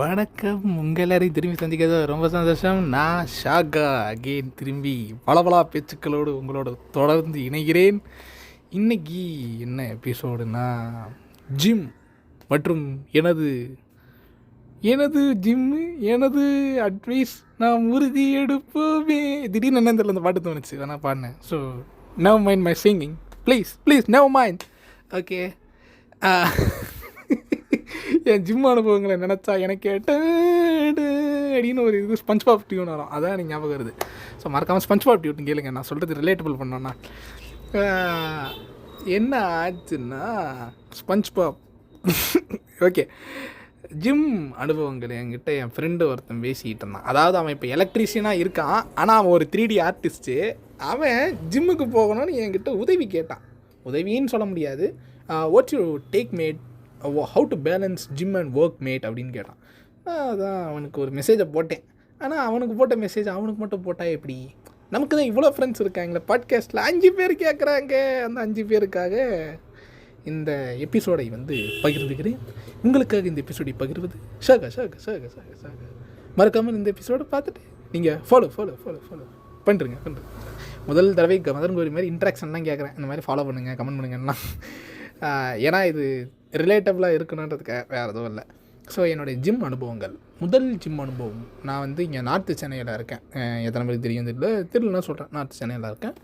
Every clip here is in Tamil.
வணக்கம். உங்கள் எல்லாரையும் திரும்பி சந்திக்கிறது ரொம்ப சந்தோஷம். நான் ஷாகா அகெயின் திரும்பி பலபலா பேச்சுக்களோடு உங்களோட தொடர்ந்து இணைகிறேன். இன்னைக்கு என்ன எபிசோடுனா ஜிம் மற்றும் எனது ஜிம்மு எனது அட்வைஸ் நாம் உறுதி எடுப்போமே. திடீர்னு என்ன தெரியல அந்த பாட்டு தோணுச்சு, வேணா பாடினேன். So never mind my singing, please never mind. Okay, என் ஜிம் அனுபவங்களை நினச்சா எனக்கு அப்படின்னு ஒரு இது ஸ்பஞ்ச் பாப் டியூன் வரும், அதான் எனக்கு ஞாபகம் வருது. ஸோ மறக்காமல் ஸ்பஞ்ச் பாப் டியூன் கேளுங்க, நான் சொல்கிறது ரிலேட்டபிள் பண்ணோன்னா. என்ன ஆச்சுன்னா ஸ்பஞ்ச் பாப் ஓகே, ஜிம் அனுபவங்கள் என்கிட்ட என் ஃப்ரெண்டு ஒருத்தன் பேசிக்கிட்டு இருந்தான். அதாவது அவன் இப்போ எலக்ட்ரீஷியனாக இருக்கான், ஆனால் அவன் ஒரு 3D ஆர்டிஸ்ட்டு. அவன் ஜிம்முக்கு போகணும்னு என்கிட்ட உதவி கேட்டான். உதவின்னு சொல்ல முடியாது, what you take mate, how to balance gym and work mate அப்படின்னு கேட்டான். அதான் அவனுக்கு ஒரு மெசேஜை போட்டேன். ஆனால் அவனுக்கு போட்ட மெசேஜ் அவனுக்கு மட்டும் போட்டால் எப்படி? நமக்கு தான் இவ்வளோ ஃப்ரெண்ட்ஸ் இருக்காங்களே, பாட்காஸ்ட்டில் 5 பேர் கேட்குறாங்க. அந்த 5 பேருக்காக இந்த எபிசோடை பகிர்ந்துக்கிறேன். உங்களுக்காக இந்த எபிசோடை பகிர்வது ஷாகா. மறக்காமல் இந்த எபிசோடை பார்த்துட்டு நீங்கள் ஃபாலோ பண்ணுறேங்க. முதல் தடவை மதன் கோரி மாதிரி இன்ட்ராக்ஷன்லாம் கேட்குறேன். இந்த மாதிரி ஃபாலோ பண்ணுங்கள், கமெண்ட் பண்ணுங்கன்னா. ஏன்னா இது ரிலேட்டபிளாக இருக்கணுன்றதுக்காக வேறு எதுவும் இல்லை. ஸோ என்னுடைய ஜிம் அனுபவங்கள், முதல் ஜிம் அனுபவம், நான் இங்கே நார்த்து சென்னையில் இருக்கேன். எத்தனை பேருக்கு தெரியும் தெரியலன்னா சொல்கிறேன். நார்த்து சென்னையில் இருக்கேன்.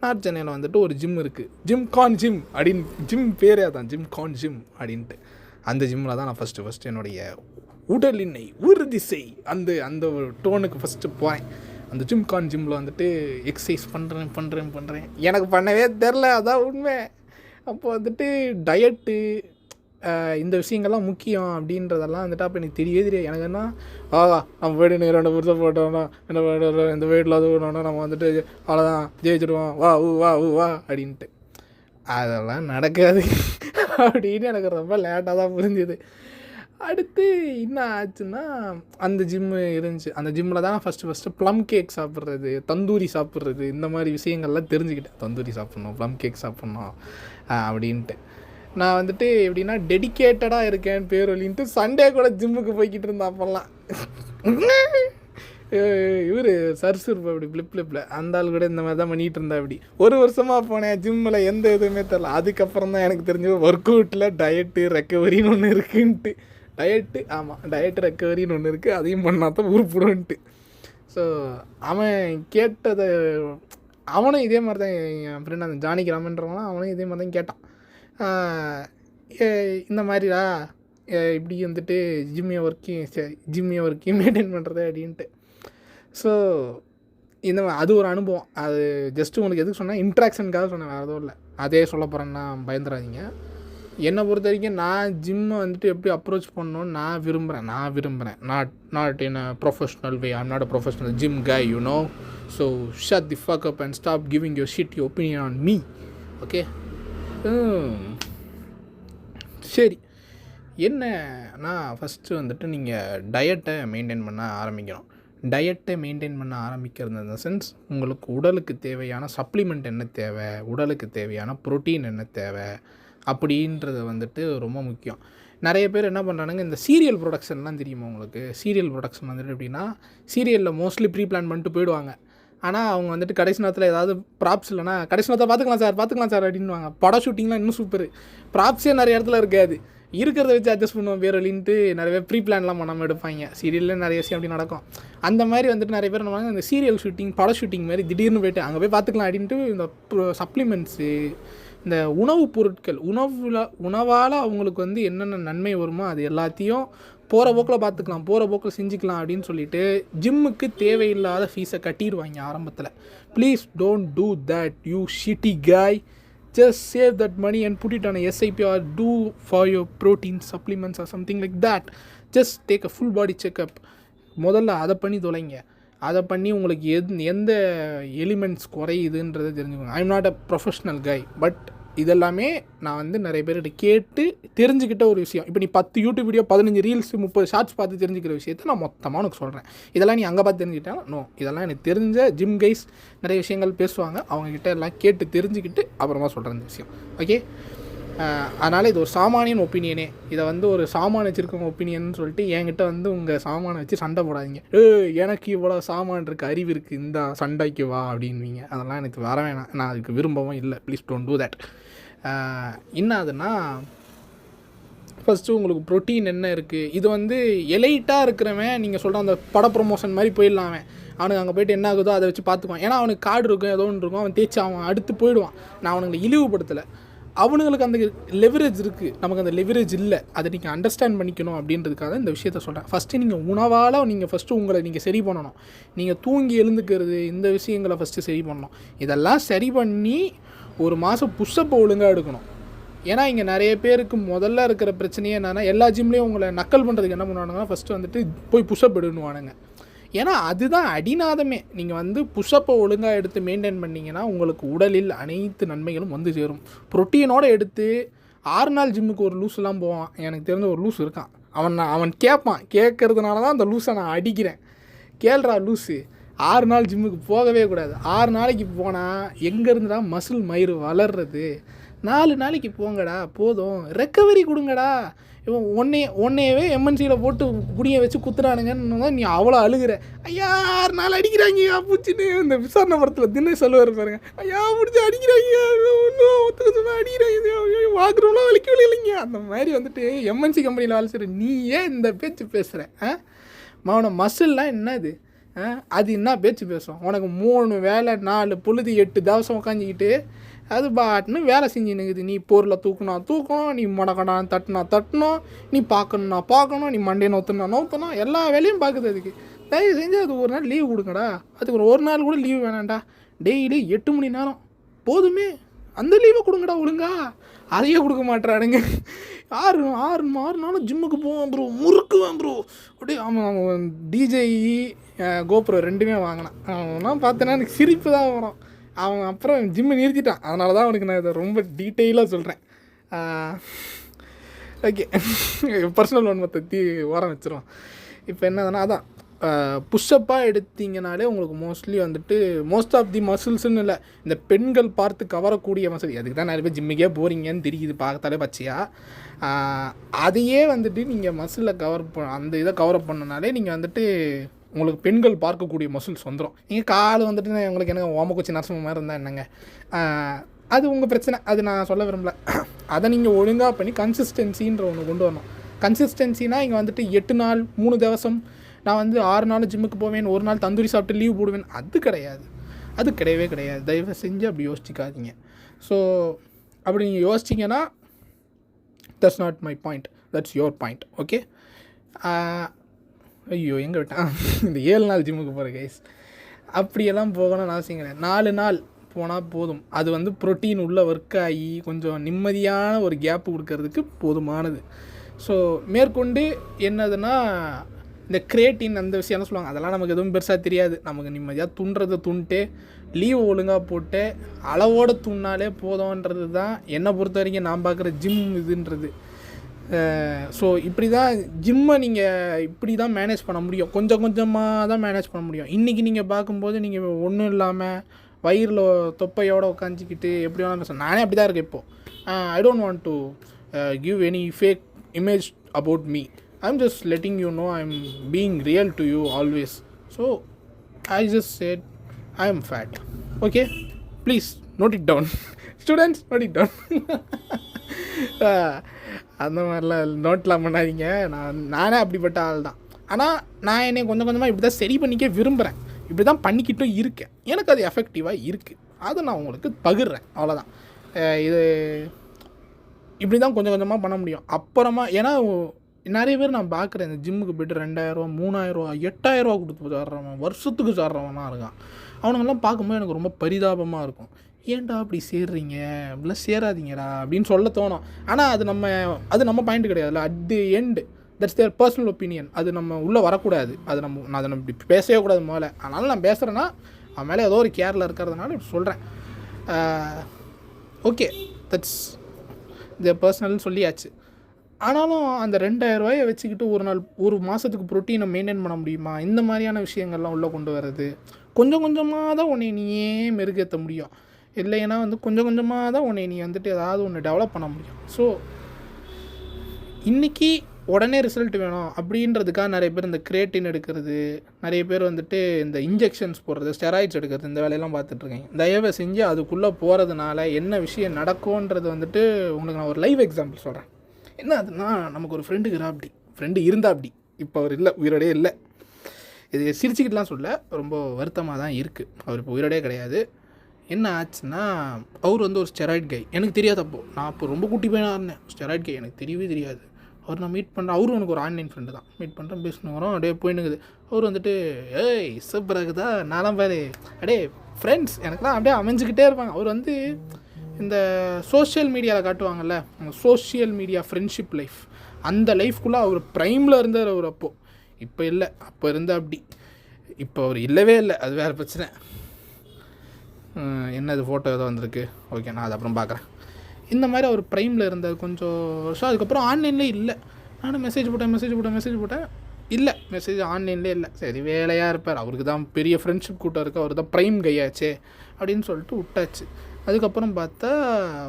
நார்த் சென்னையில் ஒரு ஜிம் இருக்குது, ஜிம் கான் ஜிம் அப்படின்னு. ஜிம் பேரே அதான், ஜிம் கான் ஜிம் அப்படின்ட்டு. அந்த ஜிம்மில் தான் நான் ஃபஸ்ட்டு என்னுடைய உடலினை உறுதி செய் அந்த ஒரு டோனுக்கு ஃபஸ்ட்டு போகிறேன். அந்த ஜிம் கான் ஜிம்மில் எக்ஸசைஸ் பண்ணுறேன். எனக்கு பண்ணவே தெரில, அதான் உண்மை. அப்போ டயட்டு இந்த விஷயங்கள்லாம் முக்கியம் அப்படின்றதெல்லாம் அப்போ எனக்கு தெரியவே தெரியாது. எனக்கு என்ன நம்ம போய்ட்டு 2 புதுசாக போட்டோம்னா என்ன இந்த வெயிட்டில் அது போனோன்னா நம்ம அவ்வளோதான் ஜெயிச்சிடுவோம், வா அப்படின்ட்டு. அதெல்லாம் நடக்காது அப்படின்னு எனக்கு ரொம்ப லேட்டாக தான் புரிஞ்சுது. அடுத்து என்ன ஆச்சுன்னா, அந்த ஜிம்மு இருந்துச்சு. அந்த ஜிம்மில் தான் ஃபஸ்ட்டு ப்ளம் கேக் சாப்பிட்றது, தந்தூரி சாப்பிட்றது, இந்த மாதிரி விஷயங்கள்லாம் தெரிஞ்சுக்கிட்டேன். தந்தூரி சாப்பிட்ணும், ப்ளம் கேக் சாப்பிட்ணும் அப்படின்ட்டு. நான் எப்படின்னா டெடிக்கேட்டடாக இருக்கேன்னு பேர் வழின்ட்டு சண்டே கூட ஜிம்முக்கு போய்கிட்டு இருந்தேன். அப்போல்லாம் இவர் சர்சுருப்பா அப்படி ஃப்ளிப்பில் அந்த ஆள் கூட இந்த மாதிரி தான் பண்ணிகிட்டு இருந்தா. அப்படி 1 வருஷமாக போனேன் ஜிம்மில், எந்த எதுவுமே தெரில. அதுக்கப்புறம் தான் எனக்கு தெரிஞ்ச ஒர்க் அவுட்டில் டயட்டு ரெக்கவரின்னு ஒன்று இருக்குன்ட்டு. டயட்டு ரெக்கவரின்னு ஒன்று இருக்குது, அதையும் பண்ணால் தான் உருப்பிடுன்ட்டு. ஸோ அவன் கேட்டதை அவனும் இதே மாதிரி தான், என் ஃப்ரெண்ட் அந்த ஜானி கிராமன்றவங்களாம் அவனும் இதே மாதிரி தான் கேட்டான். இந்த மாதிரிடா இப்படி ஜிம்மியை ஒர்க்கையும் மெயின்டைன் பண்ணுறது அப்படின்ட்டு. ஸோ அது ஒரு அனுபவம். அது ஜஸ்ட்டு உங்களுக்கு எதுக்கு சொன்னால் இன்ட்ராக்ஷனுக்காக சொன்னேன், வேறு எதுவும் இல்லை. அதே சொல்ல போகிறேன்னா பயந்துடாதீங்க. என்னை பொறுத்த வரைக்கும் நான் ஜிம்மை எப்படி அப்ரோச் பண்ணணும்னு நான் விரும்புகிறேன். Not in a professional way. I'm not a professional gym guy, you know. So shut the fuck up and stop giving your shit your opinion on me. Okay, சரி. என்னன்னா ஃபஸ்ட்டு நீங்கள் டயட்டை மெயின்டைன் பண்ண ஆரம்பிக்கணும். டயட்டை மெயின்டைன் பண்ண ஆரம்பிக்கிறது இந்த சென்ஸ், உங்களுக்கு உடலுக்கு தேவையான சப்ளிமெண்ட் என்ன தேவை, உடலுக்கு தேவையான ப்ரோட்டீன் என்ன தேவை அப்படின்றது ரொம்ப முக்கியம். நிறைய பேர் என்ன பண்ணுறானுங்க, இந்த சீரியல் ப்ரொடக்ஷன்லாம் தெரியுமா உங்களுக்கு? சீரியல் ப்ரொடக்ஷன் எப்படின்னா, சீரியலில் மோஸ்ட்லி ப்ரீ பிளான் பண்ணிட்டு போயிடுவாங்க. ஆனால் அவங்க கடைசி நேரத்தில் ஏதாவது ப்ராப்ஸ் இல்லைனா கடைசி நேரத்தில் பார்த்துக்கலாம் சார் அப்படின்வாங்க. படம் ஷூட்டிங்லாம் இன்னும் சூப்பர். ப்ராப்ஸே நிறைய இடத்துல இருக்காது, இருக்கிறத வச்சு அட்ஜஸ்ட் பண்ணுவோம் வேறு வழின்ட்டு நிறைய பேர் ப்ரீ பிளான்லாம் பண்ணாமல் எடுப்பாங்க. சீரியலில் நிறைய விஷயம் அப்படி நடக்கும். அந்த மாதிரி நிறைய பேர் என்ன இந்த சீரியல் ஷூட்டிங், படம் ஷூட்டிங் மாதிரி திடீர்னு போய்ட்டு அங்கே போய் பார்த்துக்கலாம் அப்படின்ட்டு இந்த சப்ளிமெண்ட்ஸு, இந்த உணவுப் பொருட்கள், உணவால் அவங்களுக்கு என்னென்ன நன்மை வருமோ அது எல்லாத்தையும் போகிற போக்கில் பார்த்துக்கலாம், போகிற போக்கில் செஞ்சுக்கலாம் அப்படின்னு சொல்லிட்டு ஜிம்முக்கு தேவையில்லாத ஃபீஸை கட்டிடுவாங்க ஆரம்பத்தில். Please don't do that, you shitty காய். Just save that money and put it on a SIP or do for your protein supplements or something like that. Just take a full body checkup. முதல்ல அதை பண்ணி தொலைங்க. அதை பண்ணி உங்களுக்கு எந்த எலிமெண்ட்ஸ் குறையுதுன்றதை தெரிஞ்சுக்கோங்க. I am not a professional guy, but இதெல்லாமே நான் நிறைய பேர்கிட்ட கேட்டு தெரிஞ்சுக்கிட்ட ஒரு விஷயம். இப்போ நீ 10 யூடியூப் வீடியோ, 15 ரீல்ஸ், 30 ஷார்ட்ஸ் பார்த்து தெரிஞ்சுக்கிற விஷயத்தை நான் மொத்தமாக உனக்கு சொல்கிறேன். இதெல்லாம் நீ அங்கே பார்த்து தெரிஞ்சுக்கிட்டா நோ, இதெல்லாம் எனக்கு தெரிஞ்ச ஜிம் கைஸ் நிறைய விஷயங்கள் பேசுவாங்க, அவங்கக்கிட்ட எல்லாம் கேட்டு தெரிஞ்சுக்கிட்டு அப்புறமா சொல்கிறேன் இந்த விஷயம். ஓகே, அதனால் இது ஒரு சாமானியன் ஒப்பீனியனே. இதை வந்து ஒரு சாமான் வச்சுருக்கவங்க ஒப்பீனியன் சொல்லிட்டு என்கிட்ட வந்து உங்கள் சாமானை வச்சு சண்டை போடாதீங்க. எனக்கு இவ்வளோ சாமான் இருக்குது, அறிவு இருக்குது, இந்த சண்டைக்கு வா அப்படின்வீங்க. அதெல்லாம் எனக்கு வர வேணாம், நான் அதுக்கு விரும்பவும் இல்லை. Please don't do that. என்ன ஆகுதுன்னா, ஃபஸ்ட்டு உங்களுக்கு ப்ரோட்டீன் என்ன இருக்குது, இது வந்து எலைட்டாக இருக்கிறவன் நீங்கள் சொல்கிற அந்த பட ப்ரொமோஷன் மாதிரி போயிடலாம். அவனுக்கு அங்கே போய்ட்டு என்ன ஆகுதோ அதை வச்சு பார்த்துக்குவான். ஏன்னா அவனுக்கு கார்டு இருக்கும், ஏதோ ஒன்று இருக்கும், அவன் தேய்ச்சி அவன் அடுத்து போயிடுவான். நான் அவனுங்களை இழிவுபடுத்தலை, அவனுங்களுக்கு அந்த லெவரேஜ் இருக்குது, நமக்கு அந்த லெவரேஜ் இல்லை. அதை நீங்கள் அண்டர்ஸ்டாண்ட் பண்ணிக்கணும் அப்படின்றதுக்காக இந்த விஷயத்த சொல்கிறேன். ஃபஸ்ட்டு நீங்கள் உணவால் நீங்கள் ஃபஸ்ட்டு உங்களை நீங்கள் சரி பண்ணணும். நீங்கள் தூங்கி எழுந்துக்கிறது, இந்த விஷயங்களை ஃபஸ்ட்டு சரி பண்ணணும். இதெல்லாம் சரி பண்ணி ஒரு மாதம் புஷ்அப்பை ஒழுங்காக எடுக்கணும். ஏன்னா இங்கே நிறைய பேருக்கு முதல்ல இருக்கிற பிரச்சனையே என்னென்னா, எல்லா ஜிம்லேயும் உங்களை நக்கல் பண்ணுறதுக்கு என்ன பண்ணுவானுங்கன்னா, ஃபஸ்ட்டு வந்துட்டு போய் புஷ்அப் எடுணுவானுங்க. ஏன்னா அதுதான் அடிநாதமே. நீங்கள் வந்து புஷ்அப்பை ஒழுங்காக எடுத்து மெயின்டைன் பண்ணிங்கன்னா உங்களுக்கு உடலில் அனைத்து நன்மைகளும் வந்து சேரும். ப்ரோட்டீனோடு எடுத்து 6 நாள் ஜிம்முக்கு ஒரு லூஸ்லாம் போவான். எனக்கு தெரிஞ்ச ஒரு லூஸ் இருக்கான். அவன் கேட்பான், கேட்கறதுனால தான் அந்த லூஸை நான் அடிக்கிறேன். கேள்றா லூஸு, 6 நாள் ஜிம்முக்கு போகவே கூடாது. 6 நாளைக்கு போனால் எங்கேருந்துடா மசில் மயிறு வளர்றது? 4 நாளைக்கு போங்கடா, போதும், ரெக்கவரி கொடுங்கடா. இவன் ஒன்னையவே எம்என்சியில் போட்டு குடியை வச்சு குத்துறானுங்கன்னு நீ அவ்வளோ அழுகிற. ஐயா 6 நாள் அடிக்கிறாங்க பூச்சின்னு இந்த விசாரணை படத்தில் தினே சொல்லுவார் பாருங்க. ஐயா பிடிச்சி அடிக்கிறாங்க, ஒன்றும் ஒத்துக்க அடிக்கிறாங்க, வாக்குறவங்களாம் வலிக்க இல்லைங்க. அந்த மாதிரி வந்துட்டு எம்என்சி கம்பெனியில் வேலை செய்கிற நீ ஏன் இந்த பேச்சு பேசுகிற? அவனை மசில்லாம் என்னது? அது என்ன பேச்சு பேசுவோம்? உனக்கு 3 வேலை 4 பொழுது 8 தவசம் உட்காந்துக்கிட்டு அது பாட்டுன்னு வேலை செஞ்சுன்னுக்குது. நீ பொருளை தூக்கணும், நீ முடக்கணா தட்டணும், நீ பார்க்கணும், நீ மண்டையை நோத்தணும், எல்லா வேலையும் பார்க்குது. அதுக்கு தயவு செஞ்சு அது ஒரு நாள் லீவ் கொடுங்கடா. அதுக்கு ஒரு நாள் கூட லீவ் வேணாண்டா. டெய்லி 8 மணி நேரம் போதுமே, அந்த லீவை கொடுங்கடா ஒழுங்கா. அதையே கொடுக்க மாட்டேறானுங்க. 6 நாளும் ஜிம்முக்கு போவான் ப்ரோ, முறுக்குவான் ப்ரோ. அப்படியே அவன் டிஜேஇ கோப்ரோ 2மே வாங்கினான். அவன்லாம் பார்த்தேன்னா எனக்கு சிரிப்பு தான் வரும். அவன் அப்புறம் ஜிம்மை நிறுத்திட்டான். அதனால தான் அவனுக்கு நான் இதை ரொம்ப டீட்டெயிலாக சொல்கிறேன். ஓகே, பர்சனல் ஒன் பற்றி ஓரம் வச்சிருவான். இப்போ என்னதுன்னா, அதான் புஷ்அப்பாக எடுத்திங்கனாலே உங்களுக்கு மோஸ்ட்லி வந்துட்டு மோஸ்ட் ஆஃப் தி மசில்ஸ்ன்னு இல்லை, இந்த பெண்கள் பார்த்து கவரக்கூடிய மசில், அதுக்கு தான் நிறைய பேர் ஜிம்முக்கே போகிறீங்கன்னு தெரியுது பார்த்தாலே பச்சையாக. அதையே வந்துட்டு நீங்கள் மசிலில் அந்த இதை கவரப் பண்ணனாலே நீங்கள் வந்துட்டு உங்களுக்கு பெண்கள் பார்க்கக்கூடிய மசில்ஸ் வந்துடும். நீங்கள் கால் வந்துட்டு உங்களுக்கு எனக்கு ஓமக்குச்சி நரசிம்ம மாதிரி இருந்தால் என்னங்க, அது உங்கள் பிரச்சனை, அது நான் சொல்ல விரும்பல. அதை நீங்கள் ஒழுங்காக பண்ணி கன்சிஸ்டன்சின்ற ஒன்று கொண்டு வரணும். கன்சிஸ்டன்சினா இங்கே வந்துட்டு 8 நாள் 3 திவசம் நான் வந்து 6 நாள் ஜிம்முக்கு போவேன், ஒரு நாள் தந்தூரி சாப்பிட்டு லீவ் போடுவேன், அது கிடையாது. அது கிடையவே கிடையாது. தயவு செஞ்சு அப்படி யோசிச்சிக்காதீங்க. ஸோ அப்படி நீங்கள் யோசிச்சிங்கன்னா that's not my point, that's your point. Okay. ஐயோ எங்கே விட்டான் இந்த 7 நாள் ஜிம்முக்கு போகிற கைஸ். அப்படியெல்லாம் போகணும்னு அவசியம் கிடையாது. 4 நாள் போனால் போதும். அது வந்து ப்ரோட்டீன் உள்ள ஒர்க் ஆகி கொஞ்சம் நிம்மதியான ஒரு கேப்பு கொடுக்கறதுக்கு போதுமானது. ஸோ மேற்கொண்டு என்னதுன்னா, இந்த கிரியேட்டின் அந்த விஷயம்லாம் சொல்லுவாங்க, அதெல்லாம் நமக்கு எதுவும் பெருசாக தெரியாது. நமக்கு நிம்மதியாக துண்டுறதை துண்டுட்டு லீவு ஒழுங்காக போட்டு அளவோடு துண்ணாலே போதும்ன்றது தான் என்னை பொறுத்த வரைக்கும் நான் பார்க்குற ஜிம் இதுன்றது. ஸோ இப்படி தான் ஜிம்மை நீங்கள் இப்படி தான் மேனேஜ் பண்ண முடியும். கொஞ்சம் கொஞ்சமாக தான் மேனேஜ் பண்ண முடியும். இன்றைக்கி நீங்கள் பார்க்கும்போது நீங்கள் ஒன்றும் இல்லாமல் வயிறில் தொப்பையோடு உட்காந்துக்கிட்டு எப்படி வேணாலும் பேச, நானே அப்படி தான் இருக்கேன் இப்போது. I don't want to give any fake image about me. I'm just letting you know I'm being real to you always. So I just said I am fat. Okay, please note it down. Students, note it down. அந்த மாதிரிலாம் நோட்லாம் பண்ணாதீங்க. நானே அப்படிப்பட்ட ஆள் தான். ஆனால் நான் என்னை கொஞ்சம் கொஞ்சமாக இப்படி தான் சரி பண்ணிக்க விரும்புகிறேன். இப்படி தான் பண்ணிக்கிட்டும் இருக்கேன். எனக்கு அது எஃபெக்டிவாக இருக்குது. அதை நான் உங்களுக்கு பகிர்றேன், அவ்வளோதான். இது இப்படி தான் கொஞ்சம் கொஞ்சமாக பண்ண முடியும். அப்புறமா ஏன்னா நிறைய பேர் நான் பார்க்குறேன், இந்த ஜிம்முக்கு போய்ட்டு 2000, 3000, 8000 கொடுத்து சாடுறவன், வருஷத்துக்கு சாடுறவனாக இருக்கான். அவனுங்கெல்லாம் பார்க்கும்போது எனக்கு ரொம்ப பரிதாபமாக இருக்கும். ஏன்டா அப்படி சேர்றீங்க, அப்படிலாம் சேராதீங்கடா அப்படின்னு சொல்ல தோணும். ஆனால் அது நம்ம பாயிண்ட் கிடையாதுல்ல. At the end that's there personal opinion. அது நம்ம உள்ளே வரக்கூடாது. நான் அதை நம்ம இப்படி பேசவே கூடாது முதல்ல. அதனால் நான் பேசுகிறேன்னா அவன் மேலே ஏதோ ஒரு கேரில் இருக்கிறதுனால இப்படி சொல்கிறேன். ஓகே, தட்ஸ் த பர்சனல்னு சொல்லியாச்சு. ஆனாலும் அந்த 2000 ரூபாயை வச்சுக்கிட்டு ஒரு மாதத்துக்கு ப்ரோட்டீனை மெயின்டைன் பண்ண முடியுமா? இந்த மாதிரியான விஷயங்கள்லாம் உள்ளே கொண்டு வர்றது கொஞ்சம் கொஞ்சமாக தான் உன்னை நீயே மெருகேற்ற முடியும். இல்லைன்னா வந்து கொஞ்சம் கொஞ்சமாக தான் உன்னை நீ வந்துட்டு ஏதாவது ஒன்று டெவலப் பண்ண முடியும். ஸோ இன்றைக்கி உடனே ரிசல்ட் வேணும் அப்படின்றதுக்காக நிறைய பேர் இந்த கிரியேட்டின் எடுக்கிறது, நிறைய பேர் வந்துட்டு இந்த இன்ஜெக்ஷன்ஸ் போடுறது, ஸ்டெராய்ட்ஸ் எடுக்கிறது, இந்த வேலையெல்லாம் பார்த்துட்ருக்கேன். தயவு செஞ்சு அதுக்குள்ளே போகிறதுனால என்ன விஷயம் நடக்கும்ன்றது வந்துட்டு உங்களுக்கு நான் ஒரு லைவ் எக்ஸாம்பிள் சொல்கிறேன். என்ன அதுனா, நமக்கு ஒரு ஃப்ரெண்டு இருந்தா அப்படி இப்போ அவர் இல்லை, உயிரோடே இல்லை. இது சிரிச்சுக்கிட்டுலாம் சொல்ல, ரொம்ப வருத்தமாக தான் இருக்குது. அவர் இப்போ உயிரோடே கிடையாது. என்ன ஆச்சுன்னா, அவர் வந்து ஒரு ஸ்டெராய்ட் கை. எனக்கு தெரியாது அப்போது, நான் அப்போ ரொம்ப குட்டி பையனாக இருந்தேன். ஸ்டெராய்ட் கை எனக்கு தெரியவே தெரியாது. அவர் நான் மீட் பண்ணுறேன், அவரும் எனக்கு ஒரு ஆன்லைன் ஃப்ரெண்டு தான். மீட் பண்ணுறேன், பேசணும் வரோம், அப்படியே போயின்னுக்குது. அவர் வந்துட்டு ஏய் சூப்பராகுதா நான்லாம் பாரு அப்படியே ஃப்ரெண்ட்ஸ் எனக்குலாம் அப்படியே அமைஞ்சிக்கிட்டே இருப்பாங்க. அவர் வந்து இந்த சோஷியல் மீடியாவில் காட்டுவாங்கள்ல, சோஷியல் மீடியா ஃப்ரெண்ட்ஷிப் லைஃப், அந்த லைஃப்குள்ளே அவர் ப்ரைமில் இருந்தார் அவர் அப்போது. இப்போ இல்லை, அப்போ இருந்தால் அப்படி. இப்போ அவர் இல்லவே இல்லை, அது வேறு பிரச்சனை. என்னது ஃபோட்டோ ஏதோ வந்திருக்கு, ஓகே நான் அது அப்புறம் பார்க்குறேன். இந்த மாதிரி அவர் ப்ரைமில் இருந்தார் கொஞ்சம் வருஷம். அதுக்கப்புறம் ஆன்லைன்லேயே இல்லை. நானும் மெசேஜ் போட்டேன், இல்லை மெசேஜ் ஆன்லைன்லேயே இல்லை. சரி வேலையாக இருப்பார், அவருக்கு தான் பெரிய ஃப்ரெண்ட்ஷிப் கூட்டம் இருக்குது, அவர் தான் ப்ரைம் கையாச்சே அப்படின்னு சொல்லிட்டு விட்டாச்சு. அதுக்கப்புறம் பார்த்தா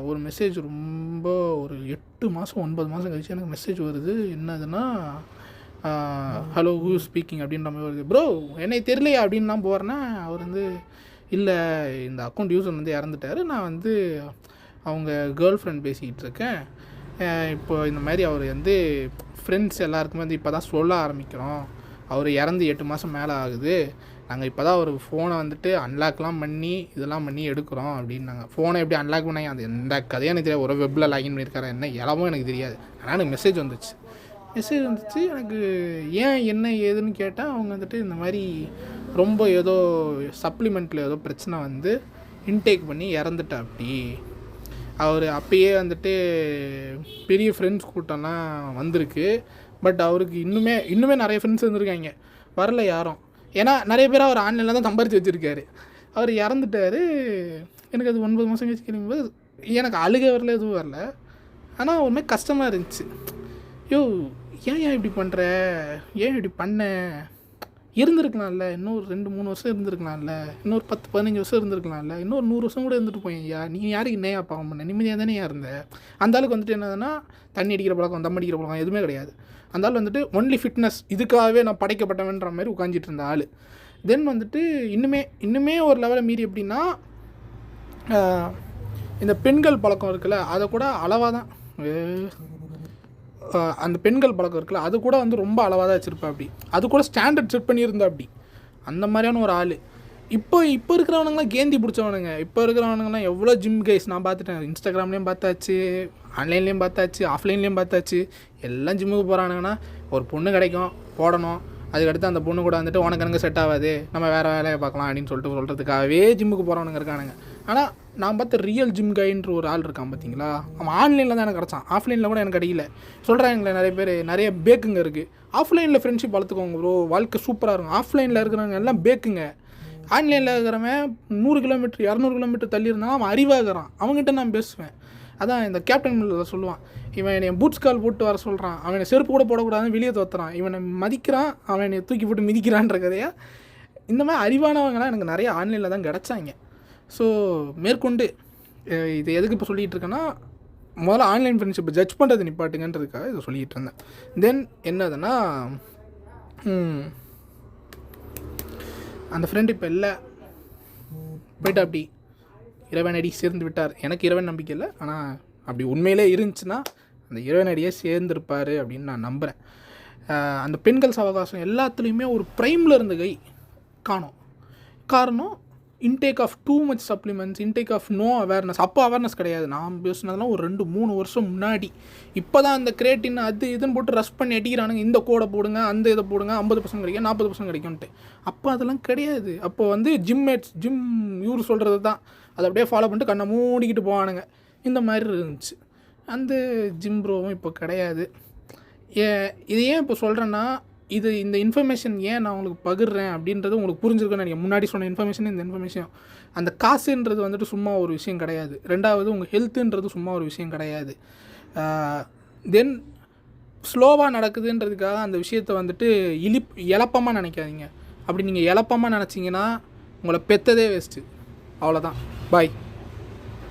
ஒரு மெசேஜ் ரொம்ப ஒரு 8 மாதம் 9 மாதம் கழிச்சு எனக்கு மெசேஜ் வருது. என்னதுன்னா, ஹலோ ஹூ ஸ்பீக்கிங் அப்படின்ற மாதிரி வருது. ப்ரோ என்னை தெரியலையா அப்படின்னு நான் போகிறேன்னா, அவர் வந்து இல்லை இந்த அக்கௌண்ட் யூசர் வந்து இறந்துட்டார், நான் வந்து அவங்க கேர்ள் ஃப்ரெண்ட் பேசிக்கிட்டு இருக்கேன், இப்போ இந்த மாதிரி அவர் வந்து ஃப்ரெண்ட்ஸ் எல்லாருக்குமே வந்து இப்போ தான் சொல்ல ஆரம்பிக்கிறோம், அவர் இறந்து 8 மாதம் மேலே ஆகுது, நாங்கள் இப்போ தான் ஒரு ஃபோனை வந்துட்டு அன்லாக்லாம் பண்ணி இதெல்லாம் பண்ணி எடுக்கிறோம் அப்படின்னாங்க. ஃபோனை எப்படி அன்லாக் பண்ணாங்க அது எந்த கதையும் எனக்கு தெரியாது. ஒரு வெப்பில் லாகின் பண்ணியிருக்காரு, என்ன இலவும் எனக்கு தெரியாது. ஆனால் எனக்கு மெசேஜ் வந்துச்சு. எனக்கு ஏன் என்ன ஏதுன்னு கேட்டால், அவங்க வந்துட்டு இந்த மாதிரி ரொம்ப ஏதோ சப்ளிமெண்ட்டில் ஏதோ பிரச்சனை வந்து இன்டேக் பண்ணி இறந்துட்டா. அப்படி அவர் அப்பயே வந்துட்டு பெரிய ஃப்ரெண்ட்ஸ் கூட்டம்லாம் வந்திருக்கு, பட் அவருக்கு இன்னுமே நிறைய ஃப்ரெண்ட்ஸ் வந்துருக்காங்க, வரல யாரும். ஏன்னா நிறைய பேர் அவர் ஆன்லைனில் தான் சம்பாரித்து வச்சுருக்காரு. அவர் இறந்துட்டார். எனக்கு அது 9 மாதம் கழிச்சு கேட்கும்போது எனக்கு அழுகை வரல, எதுவும் வரல, ஆனால் ஒரு மாதிரி கஷ்டமாக இருந்துச்சு. ஏன் இப்படி பண்ணுற, ஏன் இப்படி பண்ண, இருந்திருக்கலாம்ல, இன்னொரு 2-3 வருஷம் இருந்திருக்கலாம்ல, இன்னொரு 10-15 வருஷம் இருந்திருக்கலாம்ல, இன்னொரு 100 வருஷம் கூட இருந்துட்டு போய்யா, நீ யாருக்கு என்னையா பாவம் பண்ண, நிம்மதியாக தானே இருந்த. அந்த ஆளுக்கு வந்துட்டு என்னதுன்னா, தண்ணி அடிக்கிற பழக்கம் தம் அடிக்கிற பழக்கம் எதுவுமே கிடையாது. அந்த ஆள் வந்துட்டு ஒன்லி ஃபிட்னஸ், இதுக்காகவே நான் படைக்கப்பட்டவன்ற மாதிரி உட்காந்துட்டு இருந்த ஆள். தென் வந்துட்டு இன்னுமே ஒரு லெவலில் மீறி எப்படின்னா, இந்த பெண்கள் பழக்கம் இருக்குல்ல, அதை கூட அளவாக தான், அந்த பெண்கள் பழக்கம் இருக்குல்ல, அது கூட வந்து ரொம்ப அளவாக தான் வச்சுருப்பா. அப்படி அது கூட ஸ்டாண்டர்ட் செட் பண்ணியிருந்தா. அப்படி அந்த மாதிரியான ஒரு ஆள். இப்போ இருக்கிறவனுங்களாம் கேந்தி பிடிச்சவனுங்க. இப்போ இருக்கிறவனுங்களாம் எவ்வளோ ஜிம் கைஸ் நான் பார்த்துட்டேன். இன்ஸ்டாகிராம்லேயும் பார்த்தாச்சு, ஆன்லைன்லேயும் பார்த்தாச்சு, ஆஃப்லைன்லேயும் பார்த்தாச்சு. எல்லாம் ஜிம்முக்கு போகிறானுங்கன்னா ஒரு பொண்ணு கிடைக்கும் போடணும், அதுக்கடுத்து அந்த பொண்ணு கூட வந்துட்டு உனக்கு எனக்கு செட் ஆகாது, நம்ம வேறு வேலையை பார்க்கலாம் அப்படின்னு சொல்கிறதுக்காகவே ஜிம்முக்கு போகிறவனுங்க இருக்கானுங்க. ஆனால் நான் பார்த்த ரியல் ஜிம் கைன்ற ஒரு ஆள் இருக்கான் பார்த்தீங்களா, அவன் ஆன்லைனில் தான் எனக்கு கிடச்சான், ஆஃப்லைனில் கூட எனக்கு கிடைக்கல. சொல்கிறாங்களே நிறைய பேர், நிறைய பேக்குங்க இருக்குது. ஆஃப்லைனில் ஃப்ரெண்ட்ஷிப் வளர்த்துக்கோங்க ப்ரோ, வாழ்க்கை சூப்பராக இருக்கும். ஆஃப்லைனில் இருக்கிறவங்க எல்லாம் பேக்குங்க. ஆன்லைனில் இருக்கிறவன் 100 கிலோமீட்டர் 200 கிலோமீட்டர் தள்ளி இருந்தாலும் அவன் அறிவாகிறான், அவங்ககிட்ட நான் பேசுவேன். அதான் இந்த கேப்டன் மில்லர் சொல்லுவான், இவன் என்னை பூட்ஸ் கால் போட்டு வர சொல்கிறான், அவனை செருப்பு கூட போடக்கூடாதுன்னு வெளியே தோத்துறான், இவனை மதிக்கிறான், அவன் என்னை தூக்கி போட்டு மிதிக்கிறான்ற கதையாக. இந்த மாதிரி அறிவானவங்களாம் எனக்கு நிறைய ஆன்லைனில் தான் கிடச்சாங்க. ஸோ மேற்கொண்டு இது எதுக்கு இப்போ சொல்லிகிட்டு இருக்கேன்னா, முதல்ல ஆன்லைன் ஃப்ரெண்ட்ஷிப்பை ஜட்ஜ் பண்ணுறது நிப்பாட்டுங்கன்றதுக்காக இதை சொல்லிகிட்டு இருந்தேன். தென் என்னதுன்னா, அந்த ஃப்ரெண்டு இப்போ இல்லை, போய்ட்டு அப்படி இறைவனடி சேர்ந்து விட்டார். எனக்கு இறைவன் நம்பிக்கை இல்லை, ஆனால் அப்படி உண்மையிலே இருந்துச்சுன்னா அந்த இறைவனடியே சேர்ந்துருப்பார் அப்படின்னு நான் நம்புகிறேன். அந்த பெண்கள் சவகாசம் எல்லாத்துலேயுமே ஒரு ப்ரைமில் இருந்த கை காணும். காரணம் intake of too much supplements, intake of no awareness. அப்போ அவேர்னஸ் கிடையாது. நான் பேசுனதெல்லாம் ஒரு 2-3 வருஷம் முன்னாடி. இப்போ தான் அந்த கிரியேட்டின் அது இதுன்னு போட்டு ரஷ் பண்ணி அடிக்கிறானுங்க, இந்த கோடை போடுங்க, அந்த இதை போடுங்க, 50% கிடைக்கும், 40% கிடைக்கும்ன்ட்டு. அப்போ அதெல்லாம் கிடையாது. அப்போ வந்து ஜிம் இவர் சொல்கிறது தான் அதை அப்படியே ஃபாலோ பண்ணிட்டு கண்ணை மூடிக்கிட்டு போவானுங்க. இந்த மாதிரி இருந்துச்சு. அந்த ஜிம் ப்ரோவும் இப்போ கிடையாது. இது ஏன் இப்போ சொல்கிறேன்னா, இந்த இன்ஃபர்மேஷன் ஏன் நான் உங்களுக்கு பகிர்றேன் அப்படின்றது உங்களுக்கு புரிஞ்சிருக்குன்னு நினைக்கிறேன். முன்னாடி சொன்ன இன்ஃபர்மேஷன், இந்த இன்ஃபர்மேஷன், அந்த காசுன்றது வந்துட்டு சும்மா ஒரு விஷயம் கிடையாது. ரெண்டாவது உங்கள் ஹெல்த்துன்றது சும்மா ஒரு விஷயம் கிடையாது. தென் ஸ்லோவாக நடக்குதுன்றதுக்காக அந்த விஷயத்தை வந்துட்டு இழப்பமாக நினைக்காதீங்க. அப்படி நீங்கள் இழப்பமாக நினச்சிங்கன்னா உங்களை பெற்றதே வேஸ்ட்டு. அவ்வளோதான். பாய்.